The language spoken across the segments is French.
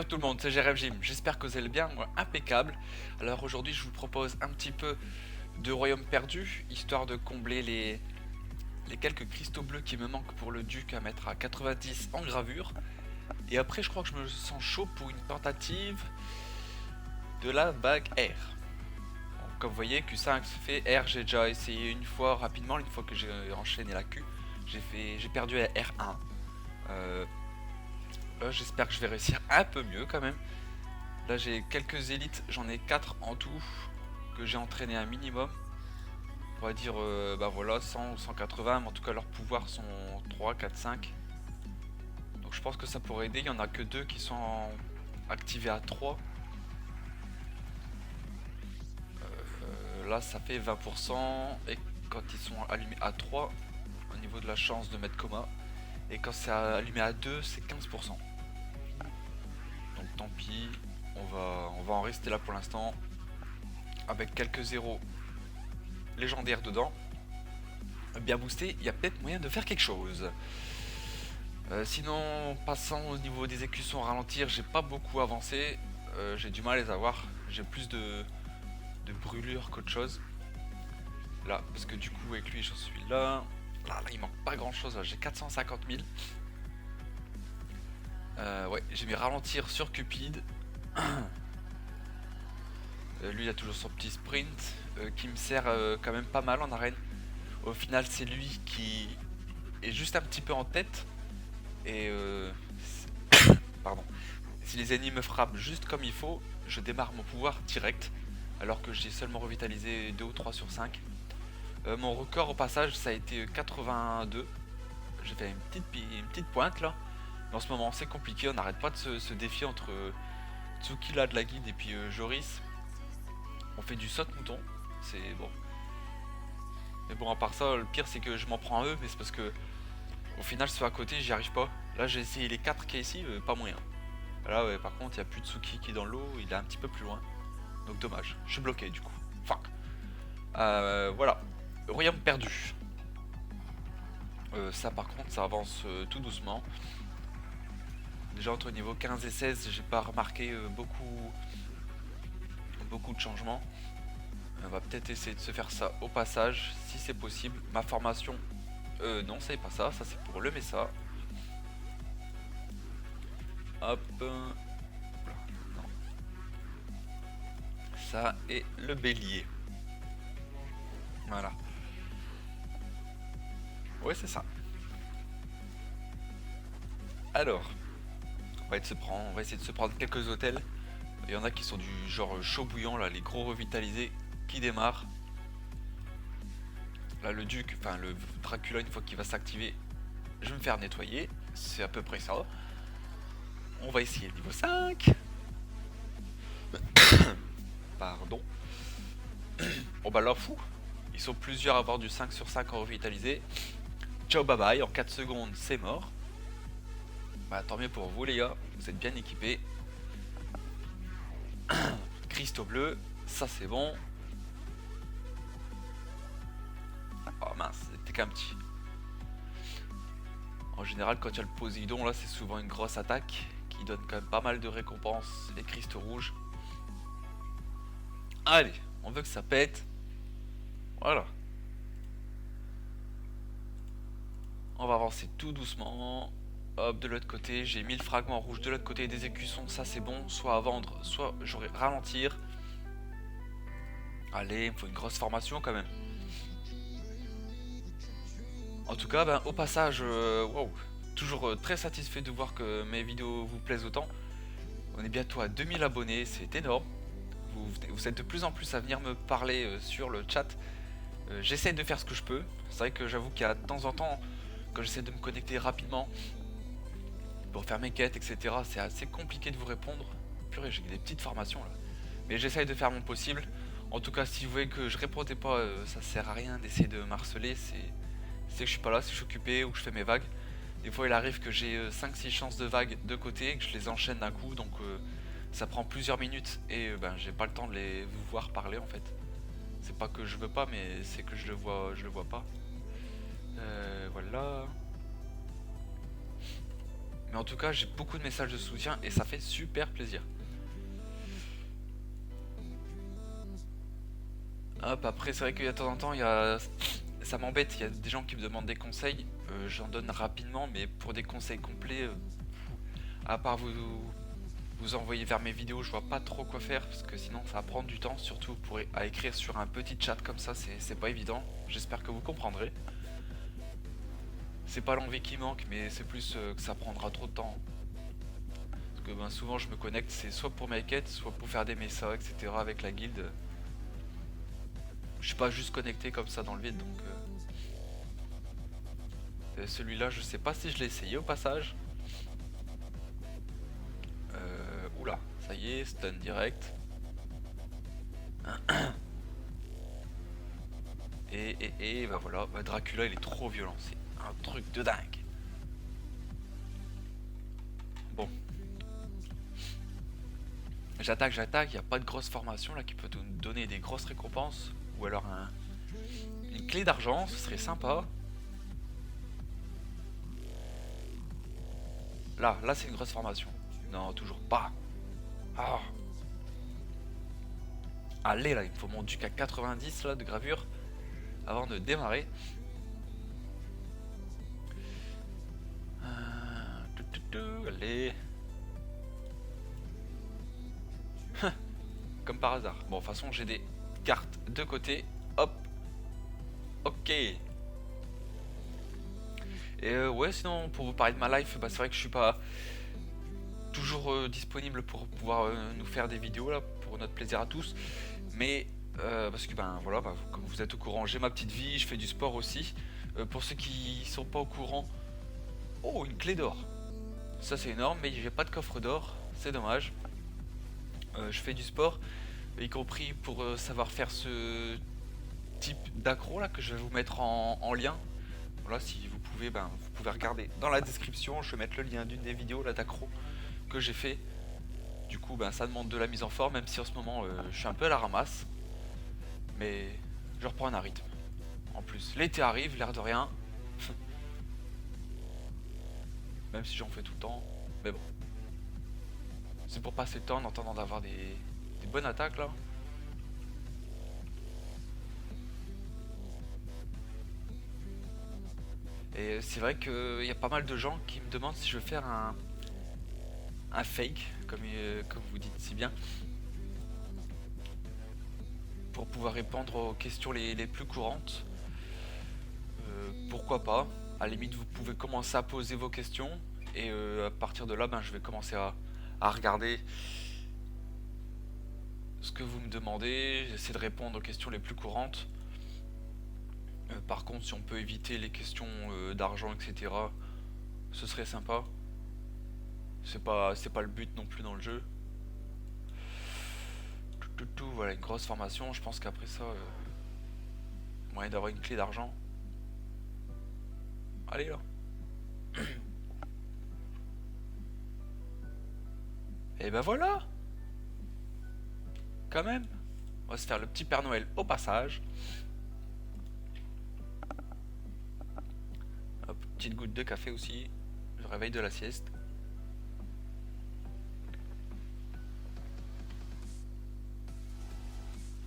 Salut tout le monde, c'est GRF Gym, j'espère que vous allez bien, moi impeccable. Alors aujourd'hui je vous propose un petit peu de Royaume perdu, histoire de combler les quelques cristaux bleus qui me manquent pour le duc à mettre à 90 en gravure. Et après je crois que je me sens chaud pour une tentative de la bague R. Donc, comme vous voyez Q5 se fait R, j'ai déjà essayé une fois rapidement, une fois que j'ai enchaîné la Q. J'ai perdu à R1. Là j'espère que je vais réussir un peu mieux quand même. Là j'ai quelques élites, j'en ai 4 en tout que j'ai entraîné un minimum. On va dire bah voilà 100 ou 180, mais en tout cas leurs pouvoirs sont 3, 4, 5. Donc je pense que ça pourrait aider, il n'y en a que 2 qui sont activés à 3. Là ça fait 20% et quand ils sont allumés à 3 au niveau de la chance de mettre coma. Et quand c'est allumé à 2 c'est 15%. Donc tant pis, on va en rester là pour l'instant. Avec quelques zéros légendaires dedans. Bien boosté, il y a peut-être moyen de faire quelque chose. Sinon, passant au niveau des écussons à ralentir, j'ai pas beaucoup avancé. J'ai du mal à les avoir. J'ai plus de brûlure qu'autre chose. Là, parce que du coup, avec lui, j'en suis là. Là, il manque pas grand chose. J'ai 450 000. Ouais, j'ai mis ralentir sur Cupid. Lui, il a toujours son petit sprint qui me sert quand même pas mal en arène. Au final, c'est lui qui est juste un petit peu en tête. Et pardon. Si les ennemis me frappent juste comme il faut, je démarre mon pouvoir direct. Alors que j'ai seulement revitalisé 2 ou 3 sur 5. Mon record au passage ça a été 82. J'ai fait une petite pointe là. Mais en ce moment c'est compliqué, on n'arrête pas de se défier entre Tsukila de la guide et puis Joris. On fait du saute-mouton, c'est bon. Mais bon à part ça, le pire c'est que je m'en prends à eux, mais c'est parce que au final ceux à côté j'y arrive pas. Là j'ai essayé les 4 qui est ici, pas moyen. Là ouais, par contre il n'y a plus de Tsuki qui est dans l'eau, il est un petit peu plus loin. Donc dommage, je suis bloqué du coup. Fuck. Voilà, royaume perdu. Ça par contre ça avance tout doucement. Déjà entre niveau 15 et 16 j'ai pas remarqué beaucoup de changements. On va peut-être essayer de se faire ça au passage si c'est possible. Ma formation, non c'est pas ça, ça c'est pour le Mesa. Hop, non. Ça et le bélier. Voilà. Ouais c'est ça. Alors, on va essayer de se prendre quelques hôtels. Il y en a qui sont du genre chaud bouillant là, les gros revitalisés qui démarrent. Là le duc, enfin le Dracula une fois qu'il va s'activer, je vais me faire nettoyer. C'est à peu près ça. On va essayer le niveau 5. Pardon. Bon bah là fou. Ils sont plusieurs à avoir du 5 sur 5 en revitalisé. Ciao bye bye, en 4 secondes c'est mort. Bah tant mieux pour vous les gars, vous êtes bien équipés. Cristaux bleus, ça c'est bon. Oh mince, c'était qu'un petit. En général quand il y a le Poséidon là c'est souvent une grosse attaque qui donne quand même pas mal de récompenses. Les cristaux rouges. Allez, on veut que ça pète. Voilà. On va avancer tout doucement. Hop, de l'autre côté, j'ai 1000 fragments rouges de l'autre côté des écussons, ça c'est bon. Soit à vendre, soit j'aurai ralentir. Allez, il me faut une grosse formation quand même. En tout cas, ben, au passage, wow, toujours très satisfait de voir que mes vidéos vous plaisent autant. On est bientôt à 2000 abonnés, c'est énorme. Vous êtes de plus en plus à venir me parler sur le chat. J'essaie de faire ce que je peux. C'est vrai que j'avoue qu'il y a de temps en temps, quand j'essaie de me connecter rapidement pour faire mes quêtes, etc., c'est assez compliqué de vous répondre. Purée, j'ai des petites formations là. Mais j'essaye de faire mon possible. En tout cas, si vous voyez que je répondais pas, ça sert à rien d'essayer de m'harceler. C'est que je suis pas là, si je suis occupé ou que je fais mes vagues. Des fois, il arrive que j'ai 5-6 chances de vagues de côté, que je les enchaîne d'un coup, donc ça prend plusieurs minutes et ben j'ai pas le temps de vous voir parler en fait. C'est pas que je veux pas, mais c'est que je le vois pas. Voilà. Mais en tout cas, j'ai beaucoup de messages de soutien et ça fait super plaisir. Hop, après, c'est vrai qu'il y a de temps en temps, ça m'embête, il y a des gens qui me demandent des conseils. J'en donne rapidement, mais pour des conseils complets, à part vous envoyer vers mes vidéos, je vois pas trop quoi faire parce que sinon ça va prendre du temps, surtout à écrire sur un petit chat comme ça, c'est pas évident. J'espère que vous comprendrez. C'est pas l'envie qui manque, mais c'est plus que ça prendra trop de temps. Parce que ben, souvent je me connecte, c'est soit pour mes quêtes, soit pour faire des messas, etc. avec la guilde. Je suis pas juste connecté comme ça dans le vide, donc celui-là, je sais pas si je l'ai essayé au passage. Oula, ça y est, stun direct. Et bah voilà, bah Dracula il est trop violent, c'est un truc de dingue. Bon. J'attaque, il n'y a pas de grosse formation là qui peut nous donner des grosses récompenses. Ou alors une clé d'argent, ce serait sympa. Là c'est une grosse formation. Non, toujours pas. Ah. Allez là, il me faut mon duc à 90 là de gravure avant de démarrer. Allez. Comme par hasard. Bon, de toute façon, j'ai des cartes de côté. Hop. Ok. Et ouais, sinon, pour vous parler de ma life, bah, c'est vrai que je suis pas toujours disponible pour pouvoir nous faire des vidéos là, pour notre plaisir à tous. Mais parce que ben voilà, bah, comme vous êtes au courant, j'ai ma petite vie, je fais du sport aussi. Pour ceux qui sont pas au courant, oh, une clé d'or. Ça c'est énorme, mais j'ai pas de coffre d'or, c'est dommage. Je fais du sport, y compris pour savoir faire ce type d'accro là que je vais vous mettre en lien. Voilà, si vous pouvez, ben, vous pouvez regarder dans la description, je vais mettre le lien d'une des vidéos là d'accro que j'ai fait. Du coup, ben, ça demande de la mise en forme, même si en ce moment je suis un peu à la ramasse. Mais je reprends un rythme. En plus, l'été arrive, l'air de rien. Même si j'en fais tout le temps. Mais bon. C'est pour passer le temps en attendant d'avoir des bonnes attaques là. Et c'est vrai qu'il y a pas mal de gens qui me demandent si je veux faire un fake, comme vous dites si bien, pour pouvoir répondre aux questions les plus courantes. Pourquoi pas? À la limite, vous pouvez commencer à poser vos questions et à partir de là, ben, je vais commencer à regarder ce que vous me demandez, j'essaie de répondre aux questions les plus courantes. Par contre, si on peut éviter les questions d'argent, etc., ce serait sympa. C'est pas le but non plus dans le jeu. Voilà, une grosse formation. Je pense qu'après ça, moyen d'avoir une clé d'argent. Allez là. Et ben voilà. Quand même. On va se faire le petit Père Noël au passage. Hop, petite goutte de café aussi. Je réveille de la sieste.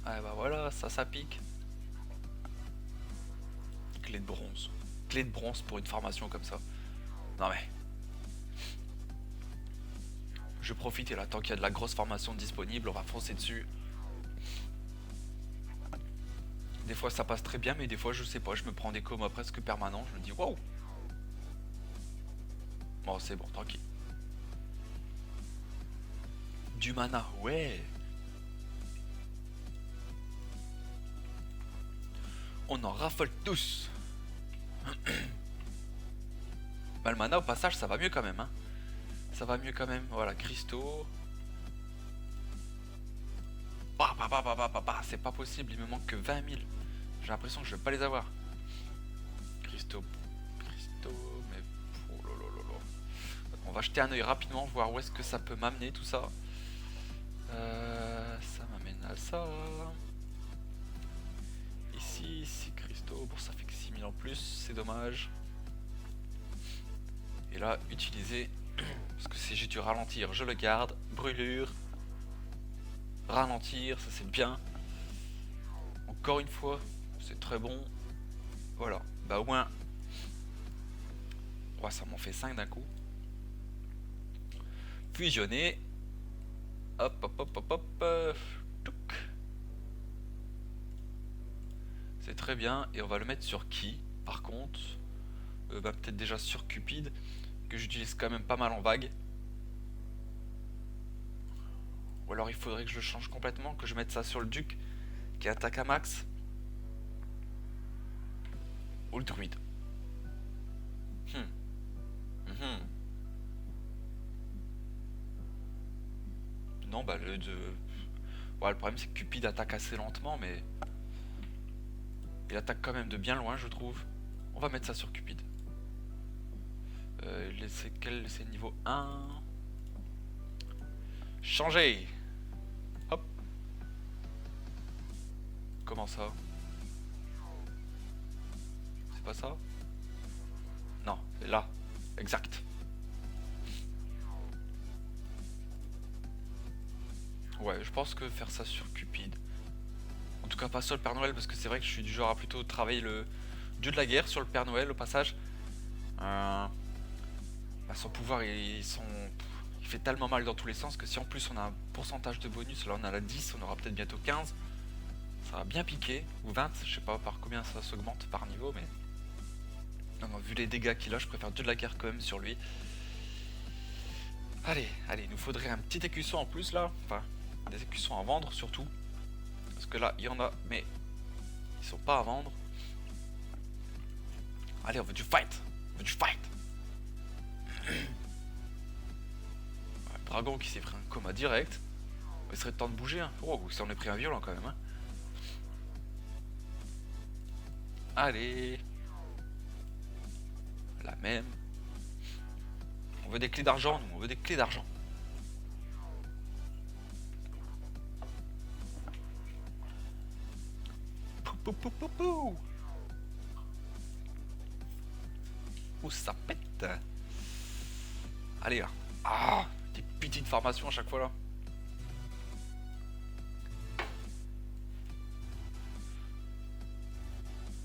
Ah bah voilà, ça pique. Clé de bronze. Clé de bronze pour une formation comme ça. Non mais. Je profite et là, tant qu'il y a de la grosse formation disponible, on va foncer dessus. Des fois ça passe très bien, mais des fois je sais pas, je me prends des comas presque permanents, je me dis waouh. Bon c'est bon, tranquille. Du mana, ouais. On en raffole tous. Bah le mana au passage ça va mieux quand même hein. Ça va mieux quand même, voilà, cristaux. C'est pas possible, il me manque que 20 000. J'ai l'impression que je vais pas les avoir. Cristaux, mais... Oh là là là là. On va jeter un oeil rapidement, voir où est-ce que ça peut m'amener tout ça. Ça m'amène à ça. Ici, cristaux. Bon, ça fait que 6 000 en plus, c'est dommage. Et là, utiliser Parce que si j'ai dû ralentir, je le garde. Brûlure. Ralentir, ça c'est bien. Encore une fois, c'est très bon. Voilà, bah au moins... Ouais, ça m'en fait 5 d'un coup. Fusionner. Hop, hop, hop, hop, hop. Touc. C'est très bien. Et on va le mettre sur qui, par contre bah, peut-être déjà sur Cupid, que j'utilise quand même pas mal en vague. Ou alors il faudrait que je le change complètement, que je mette ça sur le Duc, qui attaque à max. Ou le druide. Non, bah le... Ouais, le problème c'est que Cupid attaque assez lentement, mais... Il attaque quand même de bien loin, je trouve. On va mettre ça sur Cupid. C'est niveau 1. Changer. Hop. Comment ça? C'est pas ça? Non, c'est là. Exact. Ouais, je pense que faire ça sur Cupid. En tout cas pas sur le Père Noël, parce que c'est vrai que je suis du genre à plutôt travailler le dieu de la guerre sur le Père Noël au passage. Bah, son pouvoir il fait tellement mal dans tous les sens que si en plus on a un pourcentage de bonus, là on a la 10, on aura peut-être bientôt 15. Ça va bien piquer, ou 20, je sais pas par combien ça s'augmente par niveau, mais... Non, non, vu les dégâts qu'il a, je préfère dieu de la guerre quand même sur lui. Allez, allez, il nous faudrait un petit écusson en plus là, enfin, des écussons à vendre surtout. Parce que là, il y en a, mais ils sont pas à vendre. Allez, on veut du fight. On veut du fight. Le dragon qui s'est pris un coma direct. Il serait temps de bouger. Hein. Oh, ça en est pris un violent quand même. Hein. Allez. La même. On veut des clés d'argent, nous. On veut des clés d'argent. Ouh, ça pète. Allez là. Ah, des petites formations à chaque fois là.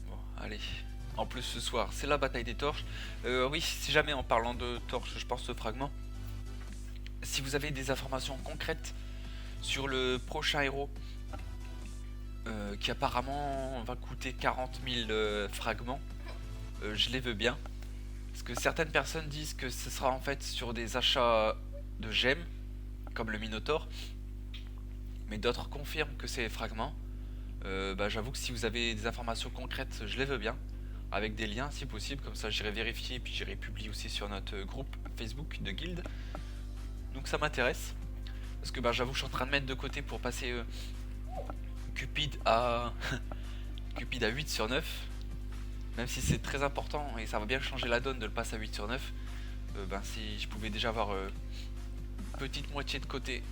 Bon, allez. En plus ce soir, c'est la bataille des torches. Oui, si jamais en parlant de torches, je pense ce fragment. Si vous avez des informations concrètes sur le prochain héros, qui apparemment va coûter 40 000 fragments, je les veux bien. Parce que certaines personnes disent que ce sera en fait sur des achats de gemmes, comme le Minotaur, mais d'autres confirment que c'est fragments. Bah, j'avoue que si vous avez des informations concrètes, je les veux bien, avec des liens si possible, comme ça j'irai vérifier et puis j'irai publier aussi sur notre groupe Facebook de guild. Donc ça m'intéresse, parce que bah, j'avoue que je suis en train de mettre de côté pour passer Cupid à Cupid à 8 sur 9. Même si c'est très important et ça va bien changer la donne de le passer à 8 sur 9, ben si je pouvais déjà avoir petite moitié de côté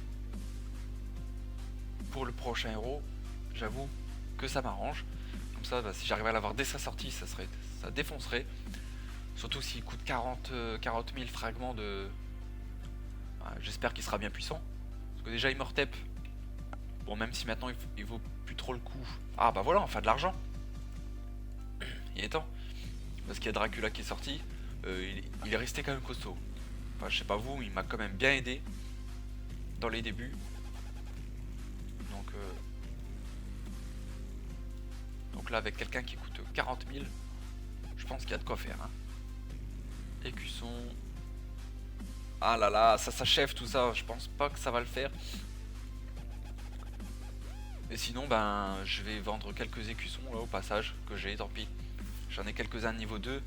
pour le prochain héros, j'avoue que ça m'arrange. Comme ça, bah, si j'arrive à l'avoir dès sa sortie, ça défoncerait. Surtout s'il coûte 40 000 fragments de... j'espère qu'il sera bien puissant. Parce que déjà Immortep, bon même si maintenant il vaut plus trop le coup. Ah bah voilà, enfin de l'argent. Il est temps. Parce qu'il y a Dracula qui est sorti, il est resté quand même costaud. Enfin je sais pas vous, il m'a quand même bien aidé dans les débuts. Donc là avec quelqu'un qui coûte 40 000, je pense qu'il y a de quoi faire. Hein. Écusson. Ah là là, ça s'achève tout ça, je pense pas que ça va le faire. Et sinon ben je vais vendre quelques écussons là au passage que j'ai, tant pis. J'en ai quelques-uns de niveau 2.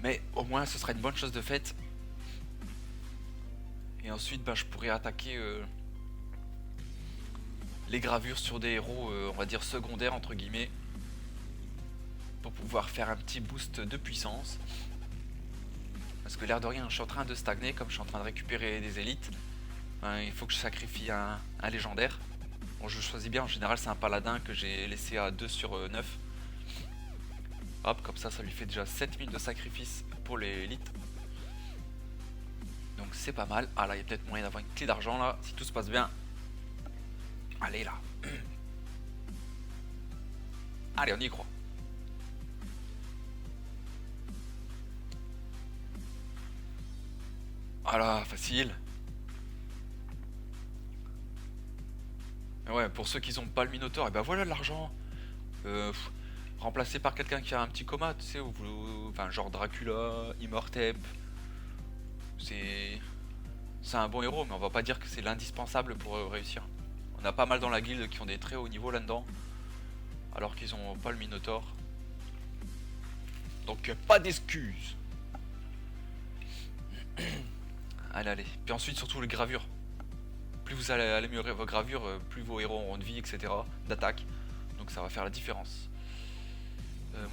Mais au moins ce sera une bonne chose de faite. Et ensuite ben, je pourrais attaquer les gravures sur des héros on va dire secondaires entre guillemets. Pour pouvoir faire un petit boost de puissance. Parce que l'air de rien je suis en train de stagner comme je suis en train de récupérer des élites. Il faut que je sacrifie un légendaire. Bon je choisis bien, en général c'est un paladin que j'ai laissé à 2 sur 9. Hop, comme ça lui fait déjà 7000 de sacrifice pour l'élite. Donc c'est pas mal. Ah là, il y a peut-être moyen d'avoir une clé d'argent là, si tout se passe bien. Allez là. Allez, on y croit. Voilà, facile. Ouais, pour ceux qui n'ont pas le Minotaur, et ben voilà l'argent. Remplacé par quelqu'un qui a un petit coma, tu sais, enfin genre Dracula, Imhotep. C'est un bon héros, mais on va pas dire que c'est l'indispensable pour réussir. On a pas mal dans la guilde qui ont des très hauts niveaux là-dedans, alors qu'ils ont pas le Minotaur. Donc pas d'excuses. Allez, allez. Puis ensuite, surtout les gravures. Plus vous allez améliorer vos gravures, plus vos héros auront de vie, etc. d'attaque. Donc ça va faire la différence.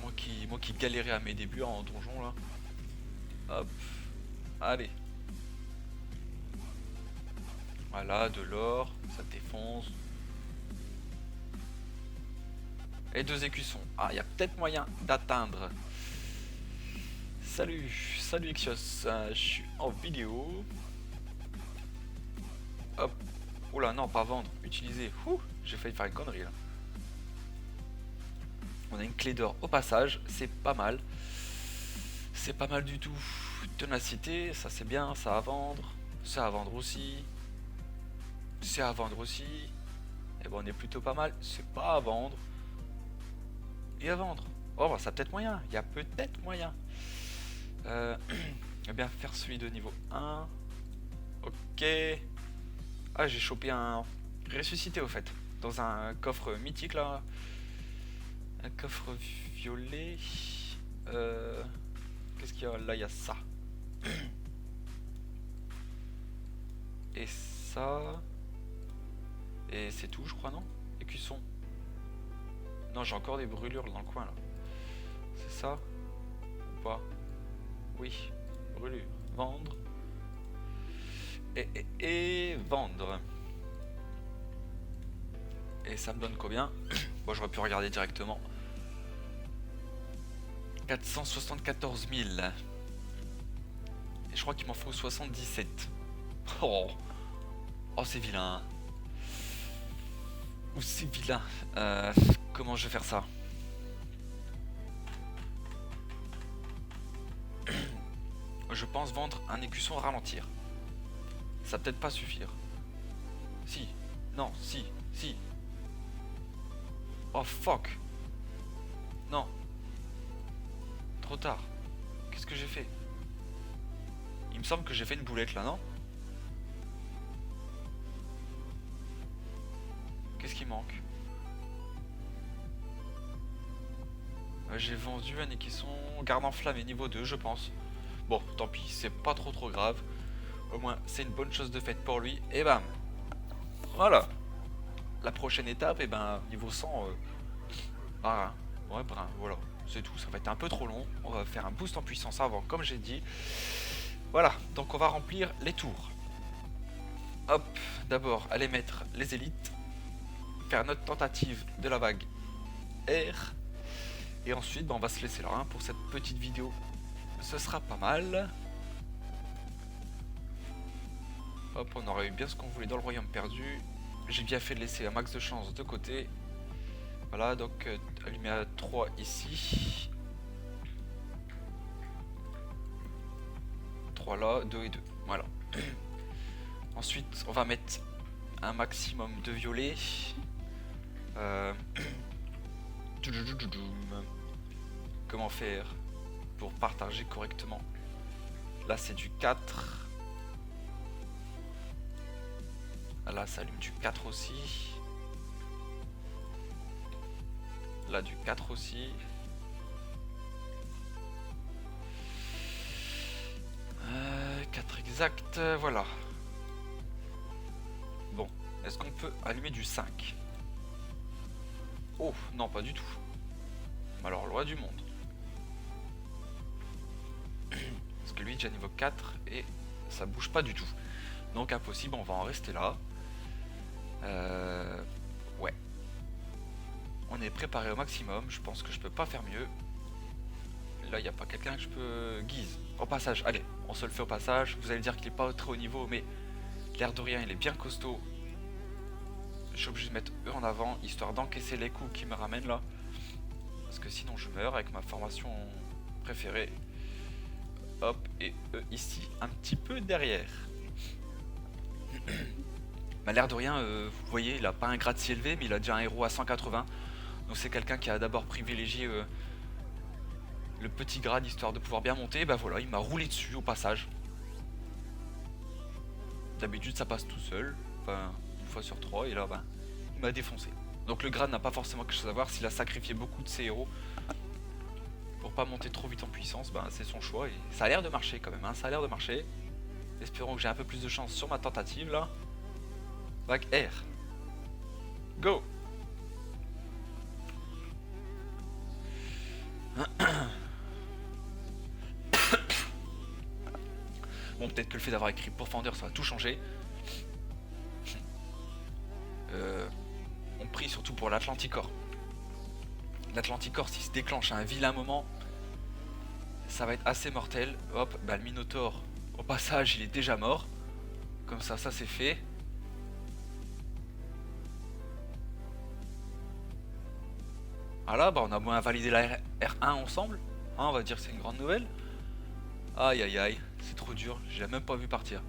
Moi qui galérais à mes débuts en donjon là. Hop. Allez. Voilà, de l'or, ça défonce. Et 2 écussons. Ah, il y a peut-être moyen d'atteindre. Salut Ixios, je suis en vidéo. Hop. Oula, non, pas vendre, utiliser. Ouh, j'ai failli faire une connerie là. On a une clé d'or au passage, c'est pas mal. C'est pas mal du tout. Ténacité, ça c'est bien, ça à vendre. Ça à vendre aussi. C'est à vendre aussi. Et bon, on est plutôt pas mal. C'est pas à vendre. Et à vendre. Oh, bah, ça a peut-être moyen. Il y a peut-être moyen. Eh bien, faire celui de niveau 1. Ok. Ah, j'ai chopé un ressuscité au fait. Dans un coffre mythique là. Un coffre violet. Qu'est-ce qu'il y a là? Il y a ça. Et ça. Et c'est tout, je crois, non? Écusson. Non, j'ai encore des brûlures dans le coin, là. C'est ça? Ou pas? Oui. Brûlure. Vendre. Et vendre. Et ça me donne combien? Bon, j'aurais pu regarder directement. 474 000. Et je crois qu'il m'en faut 77. Oh, oh c'est vilain. Ou c'est vilain. Comment je vais faire ça? Je pense vendre un écusson ralentir. Ça va peut-être pas suffire. Si. Non, si. Si. Oh fuck. Non. Trop tard. Qu'est-ce que j'ai fait? Il me semble que j'ai fait une boulette là, non? Qu'est-ce qui manque? J'ai vendu un écusson garde enflammé niveau 2, je pense. Bon, tant pis, c'est pas trop grave. Au moins, c'est une bonne chose de faite pour lui. Et bam. Voilà. La prochaine étape, et ben, niveau 100, brun. Ouais, brun, voilà. C'est tout, ça va être un peu trop long. On va faire un boost en puissance avant, comme j'ai dit. Voilà, donc on va remplir les tours. Hop, d'abord, aller mettre les élites. Faire notre tentative de la vague R. Et ensuite, on va se laisser là hein, pour cette petite vidéo. Ce sera pas mal. Hop, on aurait eu bien ce qu'on voulait dans le royaume perdu. J'ai bien fait de laisser un max de chance de côté. Voilà, donc allumer à 3 ici. 3 là, 2 et 2. Voilà. Ensuite, on va mettre un maximum de violet. Comment faire pour partager correctement? Là, c'est du 4. Là, ça allume du 4 aussi. Là, du 4 aussi. Euh, 4 exact, voilà. Bon, est-ce qu'on peut allumer du 5? Oh, non, pas du tout. Alors, loi du monde. Parce que lui, déjà niveau 4 et ça bouge pas du tout. Donc, impossible, on va en rester là. Ouais. On est préparé au maximum, je pense que je peux pas faire mieux. Là, il n'y a pas quelqu'un que je peux guise. Au passage, allez, on se le fait au passage. Vous allez dire qu'il est pas très haut niveau, mais l'air de rien, il est bien costaud. Je suis obligé de mettre eux en avant, histoire d'encaisser les coups qui me ramènent là. Parce que sinon je meurs avec ma formation préférée. Hop, et eux ici, un petit peu derrière. Mais l'air de rien, vous voyez, il a pas un grade si élevé, mais il a déjà un héros à 180. Donc c'est quelqu'un qui a d'abord privilégié le petit grade histoire de pouvoir bien monter. Bah voilà, il m'a roulé dessus au passage. D'habitude ça passe tout seul, enfin une fois sur 3, et là bah, il m'a défoncé. Donc le grade n'a pas forcément quelque chose à voir. S'il a sacrifié beaucoup de ses héros pour pas monter trop vite en puissance, bah, c'est son choix, et ça a l'air de marcher quand même, hein, ça a l'air de marcher. Espérons que j'ai un peu plus de chance sur ma tentative là. Vague R. Go. Bon, peut-être que le fait d'avoir écrit Pourfendeur, ça va tout changer. On prie surtout pour l'Atlanticor. L'Atlanticor, s'il se déclenche à un vilain moment, ça va être assez mortel. Hop, bah le Minotaur, au passage, il est déjà mort. Comme ça c'est fait. Voilà, bah on a moins validé la R1 ensemble. Hein, on va dire que c'est une grande nouvelle. Aïe aïe aïe, c'est trop dur, j'ai même pas vu partir.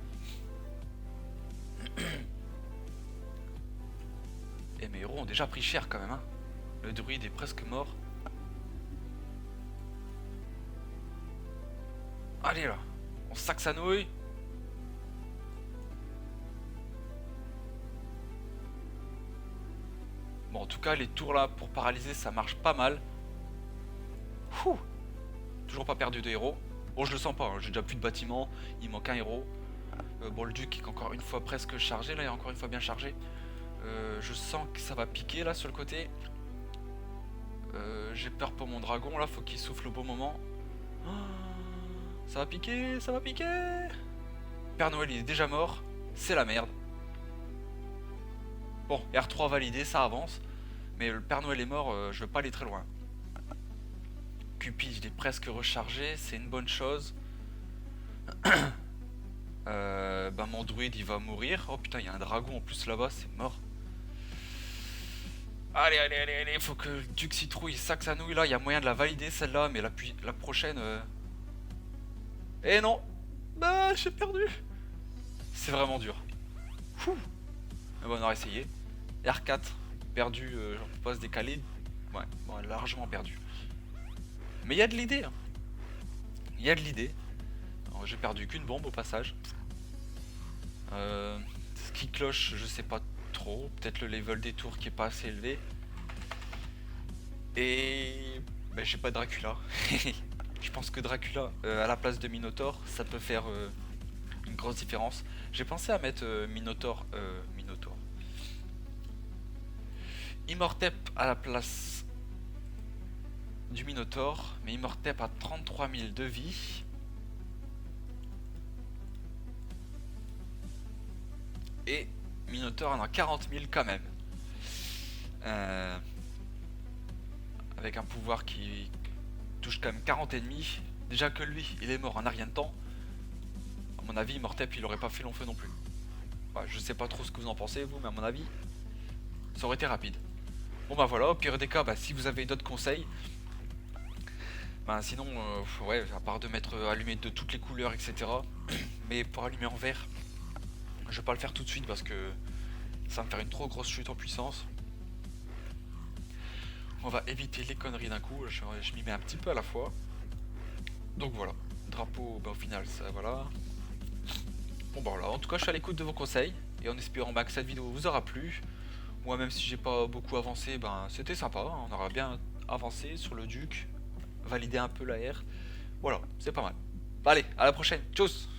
Et mes héros ont déjà pris cher quand même, hein. Le druide est presque mort. Allez là, on sac sa nouille. Bon, en tout cas, les tours là pour paralyser, ça marche pas mal. Ouh. Toujours pas perdu de héros. Bon, je le sens pas, hein. J'ai déjà plus de bâtiments, il manque un héros. Bon, le duc est encore une fois presque chargé, là, il est encore une fois bien chargé. Je sens que ça va piquer là sur le côté. J'ai peur pour mon dragon là, faut qu'il souffle au bon moment. Oh, ça va piquer, ça va piquer. Père Noël il est déjà mort, c'est la merde. Bon, R3 validé, ça avance. Mais le Père Noël est mort, je veux pas aller très loin. Cupid il est presque rechargé, c'est une bonne chose. Bah mon druide il va mourir. Oh putain, il y a un dragon en plus là-bas, c'est mort. Allez, allez, allez, allez, faut que le duc citrouille sac sa nouille là, il y a moyen de la valider celle-là, mais la prochaine... Eh non. Bah, j'ai perdu. C'est vraiment dur. Fou. Mais bon, on aura essayé. R4, perdu, j'en peux pas se décaler. Ouais, bon, largement perdu. Mais il y a de l'idée. Hein. Il y a de l'idée. J'ai perdu qu'une bombe au passage. Ce qui cloche, je sais pas trop. Peut-être le level des tours qui est pas assez élevé. Et... Ben, j'ai pas Dracula. Je pense que Dracula, à la place de Minotaur, ça peut faire une grosse différence. J'ai pensé à mettre Minotaur... Immortep à la place du Minotaur, mais Immortep a 33 000 de vie. Et Minotaur en a 40 000 quand même. Avec un pouvoir qui touche quand même 40 ennemis. Déjà que lui, il est mort en un rien de temps. À mon avis, Immortep, il aurait pas fait long feu non plus. Ouais, je sais pas trop ce que vous en pensez, vous, mais à mon avis, ça aurait été rapide. Bon bah voilà, au pire des cas, bah, si vous avez d'autres conseils, bah sinon, ouais, à part de mettre allumé de toutes les couleurs, etc. Mais pour allumer en vert, je vais pas le faire tout de suite parce que ça va me faire une trop grosse chute en puissance. On va éviter les conneries d'un coup, je m'y mets un petit peu à la fois. Donc voilà, drapeau, bah, au final, ça voilà. Bon bah voilà, en tout cas je suis à l'écoute de vos conseils, et en espérant bah, que cette vidéo vous aura plu. Moi même si j'ai pas beaucoup avancé, ben c'était sympa, hein. On aura bien avancé sur le duc, valider un peu la R. Voilà, c'est pas mal. Allez, à la prochaine, tchuss.